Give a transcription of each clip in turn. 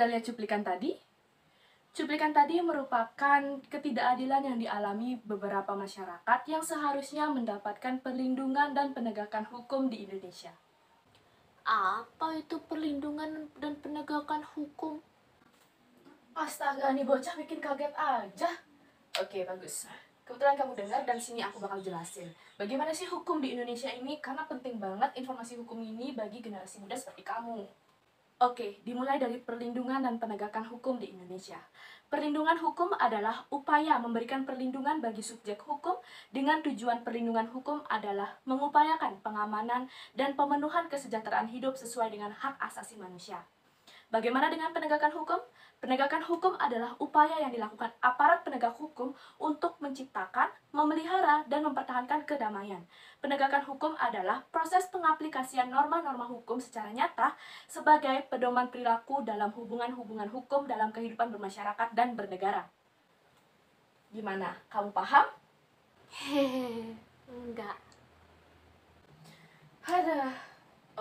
Sudah lihat cuplikan tadi? Cuplikan tadi merupakan ketidakadilan yang dialami beberapa masyarakat yang seharusnya mendapatkan perlindungan dan penegakan hukum di Indonesia. Apa itu perlindungan dan penegakan hukum? Astaga, nih bocah bikin kaget aja. Oke, bagus. Kebetulan kamu dengar dan sini aku bakal jelasin. Bagaimana sih hukum di Indonesia ini? Karena penting banget informasi hukum ini bagi generasi muda seperti kamu. Oke, dimulai dari perlindungan dan penegakan hukum di Indonesia. Perlindungan hukum adalah upaya memberikan perlindungan bagi subjek hukum dengan tujuan perlindungan hukum adalah mengupayakan pengamanan dan pemenuhan kesejahteraan hidup sesuai dengan hak asasi manusia. Bagaimana dengan penegakan hukum? Penegakan hukum adalah upaya yang dilakukan aparat penegak hukum untuk menciptakan, memelihara, dan mempertahankan kedamaian. Penegakan hukum adalah proses pengaplikasian norma-norma hukum secara nyata sebagai pedoman perilaku dalam hubungan-hubungan hukum dalam kehidupan bermasyarakat dan bernegara. Gimana? Kamu paham? Hehehe, enggak. Aduh.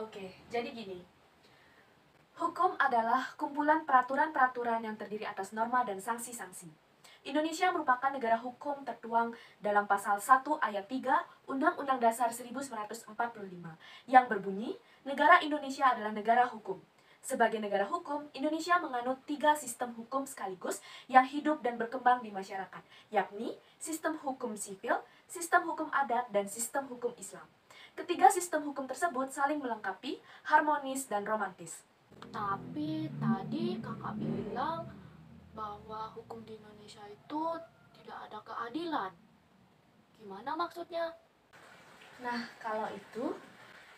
Oke, jadi gini. Hukum adalah kumpulan peraturan-peraturan yang terdiri atas norma dan sanksi-sanksi. Indonesia merupakan negara hukum tertuang dalam pasal 1 ayat 3 Undang-Undang Dasar 1945 yang berbunyi, negara Indonesia adalah negara hukum. Sebagai negara hukum, Indonesia menganut 3 sistem hukum sekaligus yang hidup dan berkembang di masyarakat, yakni sistem hukum sipil, sistem hukum adat, dan sistem hukum Islam. Ketiga sistem hukum tersebut saling melengkapi, harmonis, dan romantis. Tapi tadi kakak bilang bahwa hukum di Indonesia itu tidak ada keadilan. Gimana maksudnya? Nah, kalau itu,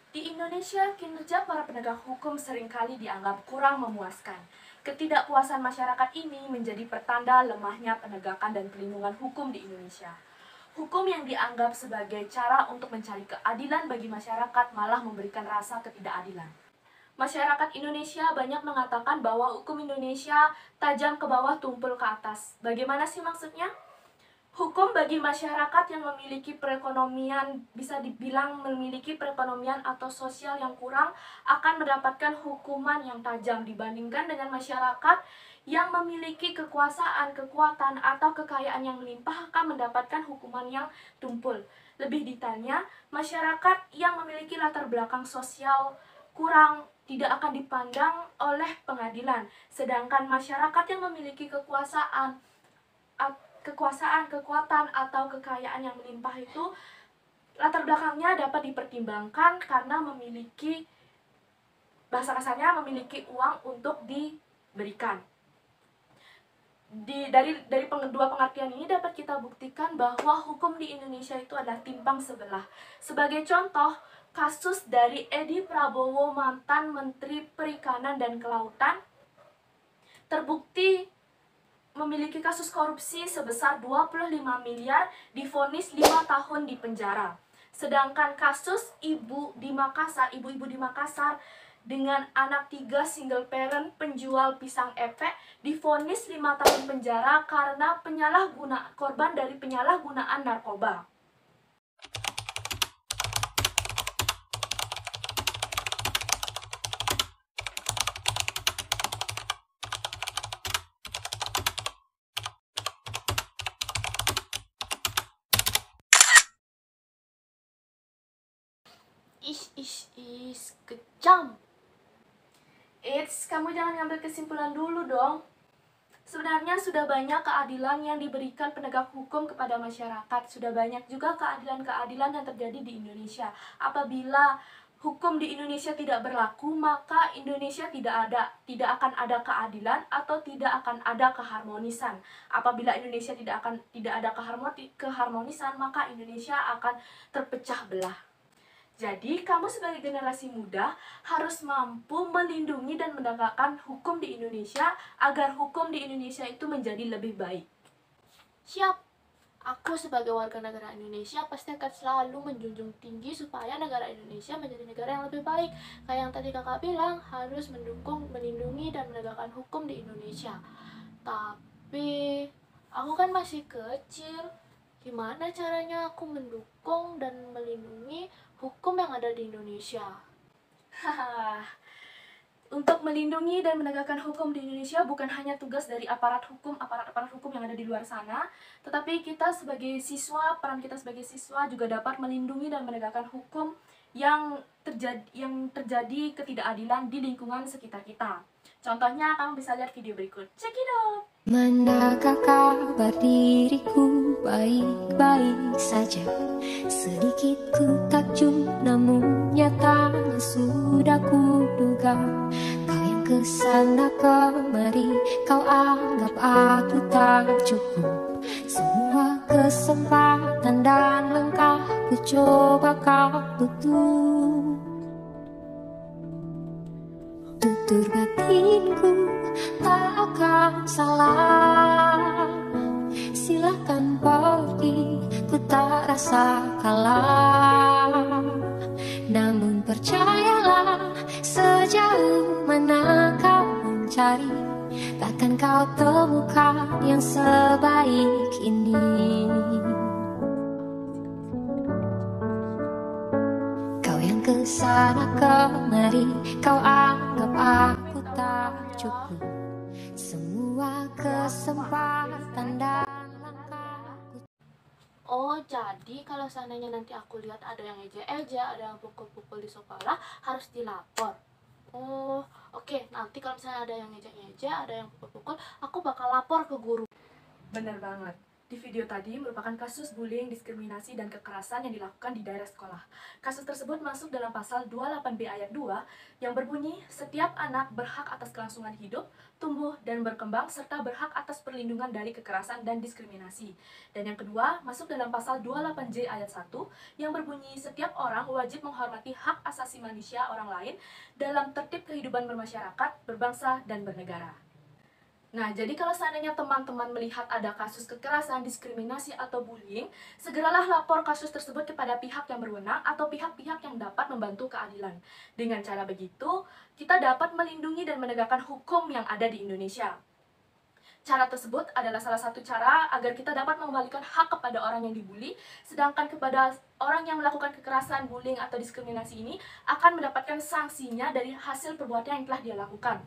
di Indonesia kinerja para penegak hukum seringkali dianggap kurang memuaskan. Ketidakpuasan masyarakat ini menjadi pertanda lemahnya penegakan dan perlindungan hukum di Indonesia. Hukum yang dianggap sebagai cara untuk mencari keadilan bagi masyarakat malah memberikan rasa ketidakadilan. Masyarakat Indonesia banyak mengatakan bahwa hukum Indonesia tajam ke bawah, tumpul ke atas. Bagaimana sih maksudnya? Hukum bagi masyarakat yang memiliki perekonomian, bisa dibilang memiliki perekonomian atau sosial yang kurang, akan mendapatkan hukuman yang tajam dibandingkan dengan masyarakat yang memiliki kekuasaan, kekuatan, atau kekayaan yang melimpah akan mendapatkan hukuman yang tumpul. Lebih detailnya, masyarakat yang memiliki latar belakang sosial kurang tidak akan dipandang oleh pengadilan, sedangkan masyarakat yang memiliki kekuasaan, kekuatan, atau kekayaan yang melimpah itu latar belakangnya dapat dipertimbangkan karena memiliki, bahasa kasarnya, memiliki uang untuk diberikan. Dari dua pengertian ini dapat kita buktikan bahwa hukum di Indonesia itu adalah timpang sebelah. Sebagai contoh, kasus dari Edi Prabowo, mantan Menteri Perikanan dan Kelautan, terbukti memiliki kasus korupsi sebesar 25 miliar, divonis 5 tahun di penjara. Sedangkan kasus ibu-ibu di Makassar dengan anak 3 single parent penjual pisang epek divonis 5 tahun penjara karena korban dari penyalahgunaan narkoba. Kejam. Kamu jangan ngambil kesimpulan dulu dong. Sebenarnya sudah banyak keadilan yang diberikan penegak hukum kepada masyarakat. Sudah banyak juga keadilan-keadilan yang terjadi di Indonesia. Apabila hukum di Indonesia tidak berlaku, maka Indonesia tidak akan ada keadilan atau tidak akan ada keharmonisan. Apabila Indonesia tidak ada keharmonisan, maka Indonesia akan terpecah belah. Jadi, kamu sebagai generasi muda harus mampu melindungi dan menegakkan hukum di Indonesia agar hukum di Indonesia itu menjadi lebih baik. Siap. Aku sebagai warga negara Indonesia pasti akan selalu menjunjung tinggi supaya negara Indonesia menjadi negara yang lebih baik. Kayak yang tadi kakak bilang, harus mendukung, melindungi, dan menegakkan hukum di Indonesia. Tapi, aku kan masih kecil. Gimana caranya aku mendukung dan melindungi hukum yang ada di Indonesia? Haha. Untuk melindungi dan menegakkan hukum di Indonesia bukan hanya tugas dari aparat hukum yang ada di luar sana, tetapi kita sebagai siswa, peran kita sebagai siswa juga dapat melindungi dan menegakkan hukum yang terjadi ketidakadilan di lingkungan sekitar kita. Contohnya, kamu bisa lihat video berikut. Check it out! Manakah kabar diriku baik-baik saja? Sedikit ku takjub namun nyatanya sudah kuduga. Kau yang kesana kemari, kau anggap aku tak cukup. Semua kesempatan dan langkah ku coba kau tutup. Tutur batinku tak akan salah. Silakan pergi, ku tak rasa kalah. Namun percayalah, sejauh mana kau mencari, takkan kau temukan yang sebaik ini. Kau yang kesana kemari, kau anggap aku tak cukup. Semua kesempatan dan langkahku. Oh, jadi kalau seandainya nanti aku lihat ada yang ejek-ejek, ada yang pukul-pukul di sekolah, harus dilapor. Oh, oke. Nanti kalau misalnya ada yang ejek-ejek, ada yang pukul-pukul, aku bakal lapor ke guru. Benar banget. Di video tadi merupakan kasus bullying, diskriminasi, dan kekerasan yang dilakukan di daerah sekolah. Kasus tersebut masuk dalam pasal 28B ayat 2 yang berbunyi, setiap anak berhak atas kelangsungan hidup, tumbuh, dan berkembang, serta berhak atas perlindungan dari kekerasan dan diskriminasi. Dan yang kedua, masuk dalam pasal 28J ayat 1 yang berbunyi, setiap orang wajib menghormati hak asasi manusia orang lain dalam tertib kehidupan bermasyarakat, berbangsa, dan bernegara. Nah, jadi kalau seandainya teman-teman melihat ada kasus kekerasan, diskriminasi, atau bullying, segeralah lapor kasus tersebut kepada pihak yang berwenang atau pihak-pihak yang dapat membantu keadilan. Dengan cara begitu, kita dapat melindungi dan menegakkan hukum yang ada di Indonesia. Cara tersebut adalah salah satu cara agar kita dapat mengembalikan hak kepada orang yang dibully, sedangkan kepada orang yang melakukan kekerasan, bullying, atau diskriminasi ini akan mendapatkan sanksinya dari hasil perbuatan yang telah dia lakukan.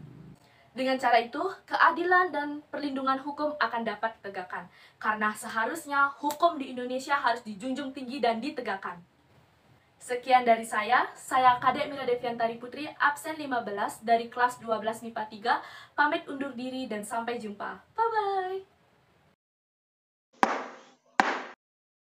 Dengan cara itu, keadilan dan perlindungan hukum akan dapat ditegakkan. Karena seharusnya hukum di Indonesia harus dijunjung tinggi dan ditegakkan. Sekian dari saya Kadek Mira Deviantari Putri, absen 15 dari kelas 12 MIPA 3, pamit undur diri dan sampai jumpa.